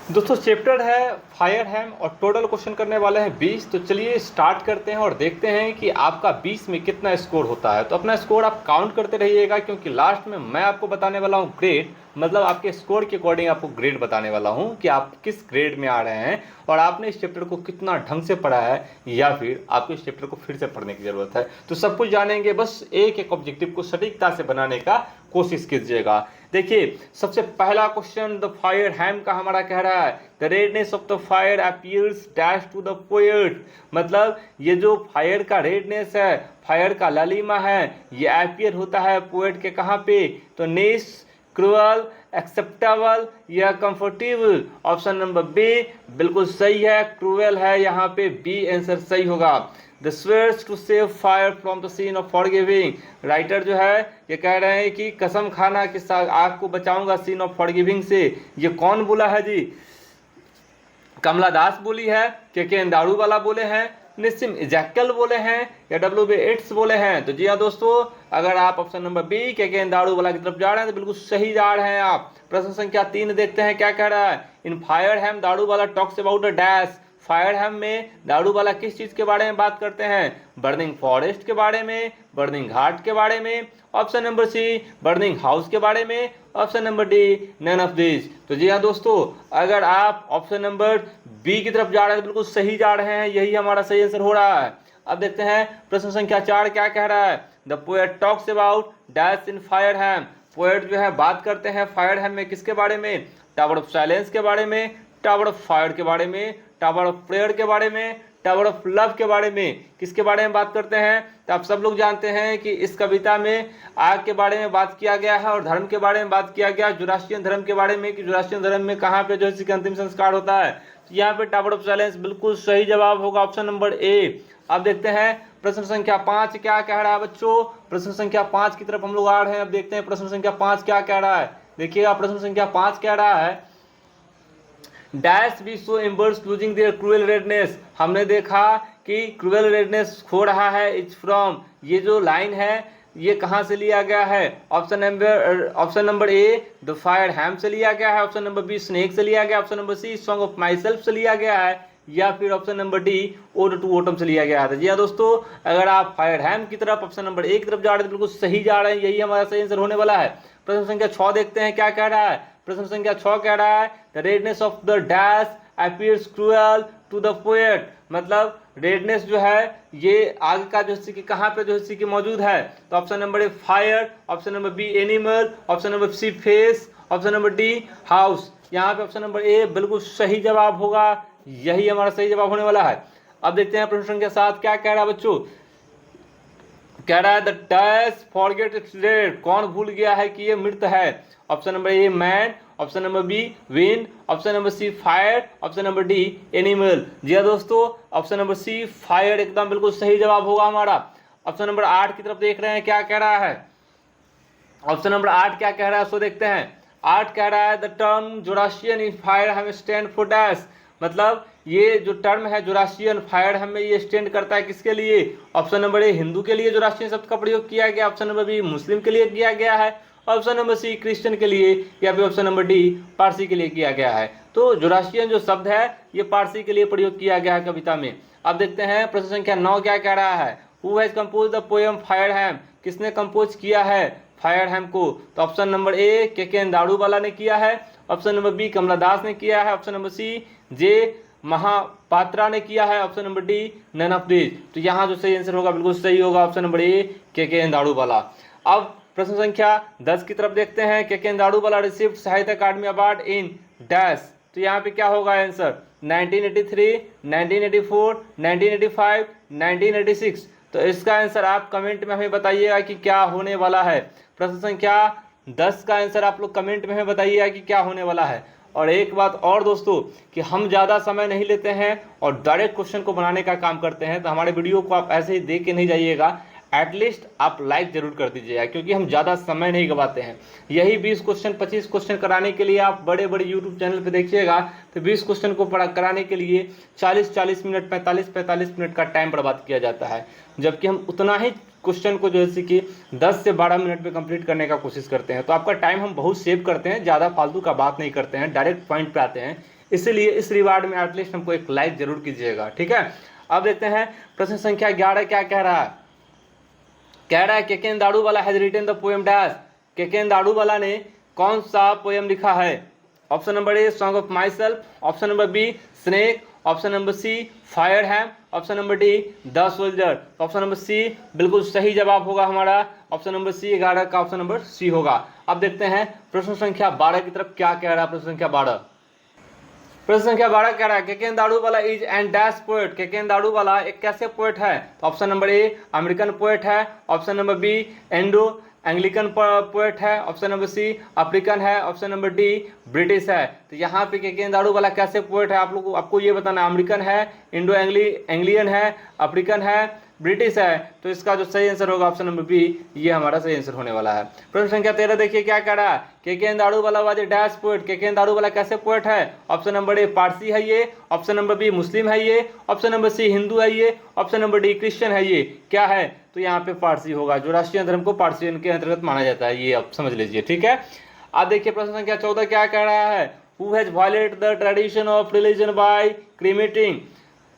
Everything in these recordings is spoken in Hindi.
दोस्तों चैप्टर है फायर हैम और टोटल क्वेश्चन करने वाले हैं 20। तो चलिए स्टार्ट करते हैं और देखते हैं कि आपका 20 में कितना स्कोर होता है। तो अपना स्कोर आप काउंट करते रहिएगा, क्योंकि लास्ट में मैं आपको बताने वाला हूं ग्रेड, मतलब आपके स्कोर के अकॉर्डिंग आपको ग्रेड बताने वाला हूं कि आप किस ग्रेड में आ रहे हैं और आपने इस चैप्टर को कितना ढंग से पढ़ा है या फिर आपको इस चैप्टर को फिर से पढ़ने की जरूरत है। तो सब कुछ जानेंगे, बस एक एक ऑब्जेक्टिव को सटीकता से बनाने का कोशिश कीजिएगा। देखिए सबसे पहला क्वेश्चन द फायर हैम का हमारा कह रहा है the redness of the fire appears dash to the poet. मतलब ये जो फायर का रेडनेस है, फायर का लालिमा है, ये अपीयर होता है पोएट के कहाँ पे, तो नेस, क्रूअल, एक्सेप्टेबल या कंफर्टेबल। ऑप्शन नंबर बी बिल्कुल सही है, क्रूअल है, यहाँ पे बी आंसर सही होगा। The swears to save fire from the scene of forgiving. Writer जो है ये कह रहे हैं कि कसम खाना कि आग को बचाऊंगा सीन ऑफ फॉरगिविंग से। ये कौन बोला है जी? कमला दास बोली है, के अंदाड़ू वाला बोले हैं, निस्सिम इजैकल बोले हैं या W.B. येट्स बोले हैं? तो जी हाँ दोस्तों, अगर आप ऑप्शन नंबर बी के अंदाड़ू वाला की तरफ जा रहे हैं तो बिल्कुल सही जा रहे हैं आप। प्रश्न संख्या 3 देखते हैं क्या कह रहा है। In fire Hymn Daruwalla talks about a dash. Fire हैम में दाड़ू वाला किस चीज के बारे में बात करते हैं? बर्निंग फॉरेस्ट के बारे में, बर्निंग घाट के बारे में, option number C burning house के बारे में, option number D none of this. तो जी हाँ दोस्तों, अगर आप ऑप्शन नंबर बी की तरफ जा रहे हैं तो बिल्कुल सही जा रहे हैं, यही हमारा सही आंसर हो रहा है। अब देखते हैं प्रश्न संख्या 4 क्या कह रहा है। The poet talks about dash in fire ham. Poet जो है बात करते हैं फायर हैम में किसके बारे में? टावर ऑफ साइलेंस के बारे में, टावर ऑफ फायर के बारे में, टावर ऑफ प्रेयर के बारे में, टावर ऑफ लव के बारे में। किसके बारे में बात करते हैं? तो आप सब लोग जानते हैं कि इस कविता में आग के बारे में बात किया गया है और धर्म के बारे में बात किया गया, जुरासियन धर्म के बारे में कि जुरासियन धर्म में कहाँ पे जो है इसका अंतिम संस्कार होता है। तो यहाँ पे टावर ऑफ साइलेंस बिल्कुल सही जवाब होगा, ऑप्शन नंबर ए। अब देखते हैं प्रश्न संख्या 5 क्या कह रहा है बच्चों। प्रश्न संख्या 5 की तरफ हम लोग आ रहे हैं। अब देखते हैं प्रश्न संख्या 5 क्या कह रहा है। देखिएगा प्रश्न संख्या 5 कह रहा है dash B so embers losing their cruel redness. हमने देखा कि क्रूएल रेडनेस खो रहा है इज फ्रॉम, ये जो लाइन है ये कहाँ से लिया गया है? Option number A the Fire Hymn से लिया गया है, ऑप्शन नंबर बी स्नेक से लिया गया, option number C song of myself से लिया गया है, या फिर option number D ode to autumn से लिया गया है। जी हाँ दोस्तों, अगर आप फायर हैम की तरफ ऑप्शन नंबर ए की तरफ जा रहे हैं तो बिल्कुल सही जा रहे हैं, यही हमारा सही आंसर होने वाला है। प्रश्न संख्या 6 देखते हैं क्या कह रहा है। प्रश्न संख्या 6 कह रहा है the redness of the dash appears cruel to the poet. मतलब रेडनेस जो है ये आग का जो है कि कहाँ पे जो है कि मौजूद है? तो option number A fire, option number B animal, option number C face, option number D house. यहाँ पे ऑप्शन नंबर ए बिल्कुल सही जवाब होगा, यही हमारा सही जवाब होने वाला है। अब देखते हैं प्रश्न संख्या 7 क्या कह रहा है बच्चों। कह रहा है the dash forget it's dead. कौन भूल गया है कि ये मृत है? Option number A man, option number B wind, option number C fire, option number D animal. जी हाँ दोस्तों, ऑप्शन नंबर सी फायर एकदम बिल्कुल सही जवाब होगा हमारा। ऑप्शन नंबर 8 की तरफ देख रहे हैं क्या कह रहा है। ऑप्शन नंबर 8 क्या कह रहा है सो देखते हैं। 8 कह रहा है the term Zoroastrian in fire Hymn stand for dash. मतलब ये जो टर्म है जुरासियन फायर हमें ये स्टैंड करता है किसके लिए? ऑप्शन नंबर ए हिंदू के लिए जुरासियन शब्द का प्रयोग किया गया, ऑप्शन नंबर बी मुस्लिम के लिए किया गया है, ऑप्शन नंबर सी क्रिश्चियन के लिए, या फिर ऑप्शन नंबर डी पारसी के लिए किया गया है। तो जुरासियन जो शब्द है ये पारसी के लिए प्रयोग किया गया है कविता में। अब देखते हैं प्रश्न संख्या 9 क्या कह रहा है। Who has compose the poem Fire Hymn. किसने कंपोज किया है फायर हैम को? तो ऑप्शन नंबर ए के अंदाड़ू वाला ने किया है, option number B Kamala Das ने किया है, option number C J Mahapatra ने किया है, option number D none of this. तो यहाँ जो सही आंसर होगा बिल्कुल सही होगा, ऑप्शन नंबर ए के अंदाड़ू वाला। अब प्रश्न संख्या 10 की तरफ देखते हैं। के अंदाड़ू वाला रिसीव्ड साहित्य अकादमी अवार्ड इन डैश। तो यहाँ पे क्या होगा आंसर? 1983, 1984, 1985, 1986। तो इसका आंसर आप कमेंट में हमें बताइएगा कि क्या होने वाला है। प्रश्न संख्या 10 का आंसर आप लोग कमेंट में हमें बताइएगा कि क्या होने वाला है। और एक बात और दोस्तों कि हम ज़्यादा समय नहीं लेते हैं और डायरेक्ट क्वेश्चन को बनाने का काम करते हैं, तो हमारे वीडियो को आप ऐसे ही देख के नहीं जाइएगा, एटलीस्ट आप लाइक जरूर कर दीजिएगा, क्योंकि हम ज़्यादा समय नहीं गवाते हैं। यही 20 क्वेश्चन 25 क्वेश्चन कराने के लिए आप बड़े बड़े यूट्यूब चैनल पे देखिएगा तो 20 क्वेश्चन को कराने के लिए 40-40 मिनट 45-45 मिनट का टाइम बर्बाद किया जाता है, जबकि हम उतना ही क्वेश्चन को जो है कि 10 से 12 मिनट में कंप्लीट करने का कोशिश करते हैं। तो आपका टाइम हम बहुत सेव करते हैं, ज़्यादा फालतू का बात नहीं करते हैं, डायरेक्ट पॉइंट पे आते हैं। इसीलिए इस रिवार्ड में एटलीस्ट हमको एक लाइक जरूर कीजिएगा, ठीक है। अब देखते हैं प्रश्न संख्या 11 क्या कह रहा है। कह रहा है Keki N Daruwalla has written the poem dash. Keki N Daruwalla ने कौन सा पोएम लिखा है? Option number A song of myself, option number B snake, option number C fire hymn, option number D the soldier. Option number C बिल्कुल सही जवाब होगा हमारा, ऑप्शन नंबर सी 11 का ऑप्शन नंबर सी होगा। अब देखते हैं प्रश्न संख्या 12 की तरफ क्या कह रहा है। प्रश्न संख्या 12 कह रहा है Keki N Daruwalla is an dash poet. Keki N Daruwalla एक कैसे पोएट है? तो option number A American poet है, option number B Indo Anglian poet है, ऑप्शन नंबर सी अफ्रीकन है, ऑप्शन नंबर डी ब्रिटिश है। तो यहाँ पे केकेन दारूवाला कैसे पोएट है आपको ये बताना, अमेरिकन है, इंडो एंग्लियन है, अफ्रीकन है, ब्रिटिश है। तो इसका जो सही आंसर होगा ऑप्शन नंबर बी, ये हमारा सही आंसर होने वाला है। प्रश्न संख्या 13 देखिए क्या कह रहा है। Keki N Daruwalla was a dash poet. Keki N Daruwalla कैसे पोएट है? ऑप्शन नंबर ए पारसी है ये, ऑप्शन नंबर बी मुस्लिम है ये, ऑप्शन नंबर सी हिंदू है ये, ऑप्शन नंबर डी क्रिश्चियन है ये। क्या है? तो यहाँ पे पारसी होगा, जो राष्ट्रीय धर्म को पारसियन के अंतर्गत माना जाता है, ये आप समझ लीजिए, ठीक है। अब देखिए प्रश्न संख्या 14 क्या कह रहा है। Who has violated the tradition of religion by cremating.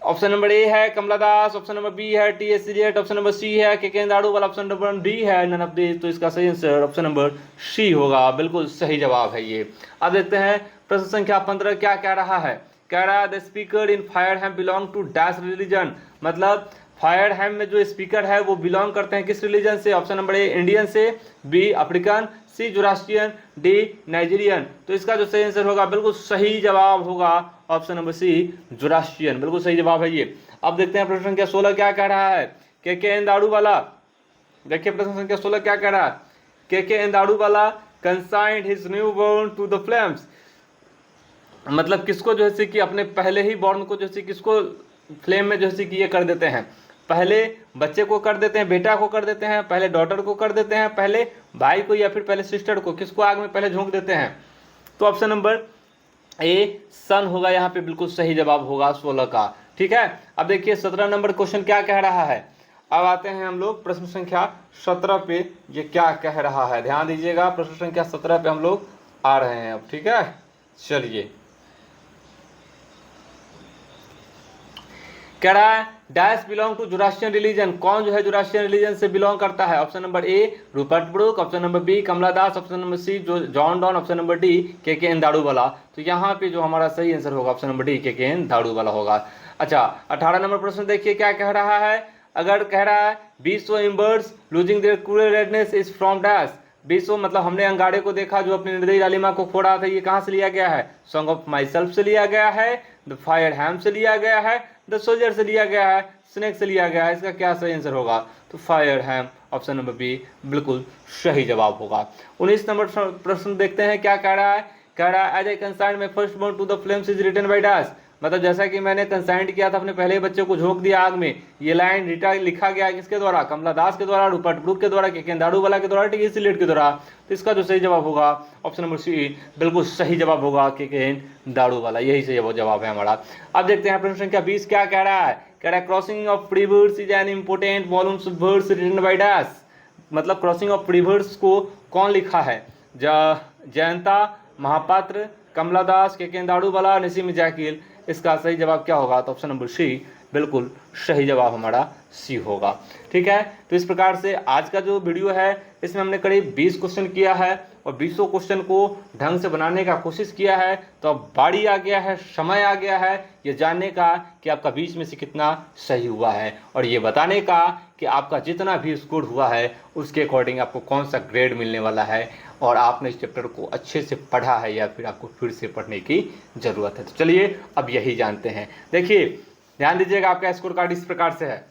Option number A है Kamala Das, option number B है T S. Eliot, option number C है Keki N Daruwalla, option number D है नन ऑफ दिस। तो इसका सही आंसर ऑप्शन नंबर सी होगा, बिल्कुल सही जवाब है ये। अब देखते हैं प्रश्न संख्या 15 क्या कह रहा है। कह रहा है the speaker in fire hymn belong to dash religion. मतलब फायर हैम में जो स्पीकर है वो बिलोंग करते हैं किस रिलीजन से? ऑप्शन नंबर ए इंडियन से, बी अफ्रीकन, सी जोरास्ट्रियन, डी नाइजीरियन। तो इसका जो सही आंसर होगा बिल्कुल सही जवाब होगा ऑप्शन नंबर सी जोरास्ट्रियन, बिल्कुल सही जवाब है ये। अब देखते हैं प्रश्न संख्या 16 क्या कह रहा है। केकेन दारूवाला, देखिए प्रश्न संख्या 16 क्या कह रहा है। Keki N Daruwalla consigned his newborn to the flames. मतलब किसको जो है कि अपने पहले ही बॉर्न को जो है किसको फ्लेम में जो है कि ये कर देते हैं, पहले बच्चे को कर देते हैं, बेटा को कर देते हैं, पहले डॉटर को कर देते हैं, पहले भाई को या फिर पहले सिस्टर को, किसको आग में पहले झोंक देते हैं? तो ऑप्शन नंबर ए सन होगा यहाँ पे, बिल्कुल सही जवाब होगा 16 का, ठीक है। अब देखिए 17 नंबर क्वेश्चन क्या कह रहा है। अब आते हैं हम लोग प्रश्न संख्या 17 पे, ये क्या कह रहा है, ध्यान दीजिएगा। प्रश्न संख्या 17 पे हम लोग आ रहे हैं अब, ठीक है। चलिए कह रहा है dash belong to Zoroastrian religion. कौन जो है जोरास्ट्रियन रिलीजन से बिलोंग करता है? Option number A Rupert Brooke, option number B Kamala Das, option number C John Donne, option number D Keki N Daruwalla. तो यहाँ पे जो हमारा सही आंसर होगा option number D Keki N Daruwalla होगा। अच्छा 18 नंबर प्रश्न देखिए क्या कह रहा है। अगर कह रहा है बीसो embers losing their cooler redness is from dash. बीसो मतलब हमने अंगाड़े को देखा जो अपनी निर्दयी लालिमा को खो रहा था, ये कहाँ से लिया गया है? सॉन्ग ऑफ माई सेल्फ से लिया गया है, द फायर हैम से लिया गया है, द सोल्जर से लिया गया है, स्नेक से लिया गया है। इसका क्या सही आंसर होगा? तो fire hymn option number B बिल्कुल सही जवाब होगा। 19 नंबर प्रश्न देखते हैं क्या कह रहा है। कह रहा है as I consigned my first born to the flames is written by dash. मतलब जैसा कि मैंने कंसाइंड किया था अपने पहले बच्चे को झोंक दिया आग में, ये लाइन लिखा गया किसके द्वारा? कमला दास के द्वारा, रूपर्ट ब्रूक के द्वारा, केकेन दारूवाला के द्वारा, टी.एस. इलियट के द्वारा। तो इसका जो सही जवाब होगा ऑप्शन नंबर सी बिल्कुल सही जवाब होगा केकेन दारूवाला, यही सही जवाब है हमारा। अब देखते हैं प्रश्न संख्या 20 क्या कह रहा है। कह रहा है crossing of rivers is an important volumes of words written by dash. मतलब क्रॉसिंग ऑफ रिवर्स को कौन लिखा है? जयंता महापात्र, कमला दास, केकेन दारूवाला, नसीम जाकिर। इसका सही जवाब क्या होगा? तो ऑप्शन नंबर सी बिल्कुल सही जवाब हमारा सी होगा, ठीक है। तो इस प्रकार से आज का जो वीडियो है इसमें हमने करीब 20 क्वेश्चन किया है और 20 क्वेश्चन को ढंग से बनाने का कोशिश किया है। तो अब बारी आ गया है, समय आ गया है ये जानने का कि आपका 20 में से कितना सही हुआ है और ये बताने का कि आपका जितना भी स्कोर हुआ है उसके अकॉर्डिंग आपको कौन सा ग्रेड मिलने वाला है और आपने इस चैप्टर को अच्छे से पढ़ा है या फिर आपको फिर से पढ़ने की ज़रूरत है। तो चलिए अब यही जानते हैं। देखिए ध्यान दीजिएगा, आपका स्कोर कार्ड इस प्रकार से है।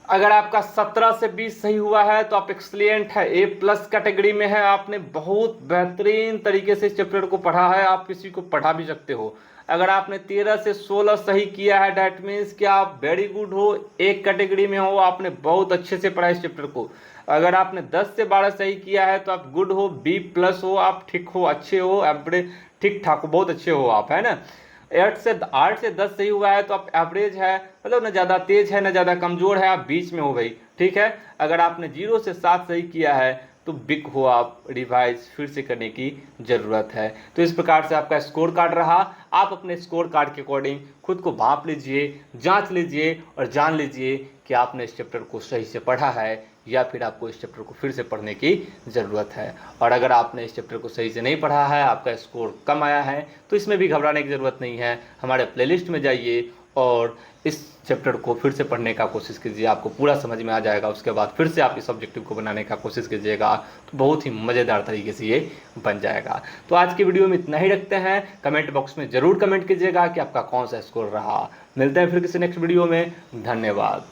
अगर आपका 17 से 20 सही हुआ है तो आप एक्सलेंट है, A+ कैटेगरी में है, आपने बहुत बेहतरीन तरीके से इस चैप्टर को पढ़ा है, आप किसी को पढ़ा भी सकते हो। अगर आपने 13 से 16 सही किया है डैट मीन्स कि आप वेरी गुड हो, एक कैटेगरी में हो, आपने बहुत अच्छे से पढ़ा इस चैप्टर को। अगर आपने 10 से 12 सही किया है तो आप गुड हो, B+ हो, आप ठीक हो, अच्छे हो, एवरेज ठीक ठाक हो, बहुत अच्छे हो आप, है ना। 8 से 10 सही हुआ है तो आप एवरेज है, मतलब न ज़्यादा तेज है न ज़्यादा कमज़ोर है, आप बीच में हो भाई, ठीक है। अगर आपने 0 से 7 सही किया है तो बिक हो आप रिवाइज फिर से करने की ज़रूरत है। तो इस प्रकार से आपका स्कोर कार्ड रहा। आप अपने स्कोर कार्ड के अकॉर्डिंग खुद को भांप लीजिए, जांच लीजिए और जान लीजिए कि आपने इस चैप्टर को सही से पढ़ा है या फिर आपको इस चैप्टर को फिर से पढ़ने की ज़रूरत है। और अगर आपने इस चैप्टर को सही से नहीं पढ़ा है, आपका स्कोर कम आया है, तो इसमें भी घबराने की ज़रूरत नहीं है। हमारे प्लेलिस्ट में जाइए और इस चैप्टर को फिर से पढ़ने का कोशिश कीजिए, आपको पूरा समझ में आ जाएगा। उसके बाद फिर से आप इस ऑब्जेक्टिव को बनाने का कोशिश कीजिएगा, तो बहुत ही मज़ेदार तरीके से ये बन जाएगा। तो आज की वीडियो में इतना ही रखते हैं। कमेंट बॉक्स में ज़रूर कमेंट कीजिएगा कि आपका कौन सा स्कोर रहा। मिलते हैं फिर किसी नेक्स्ट वीडियो में। धन्यवाद।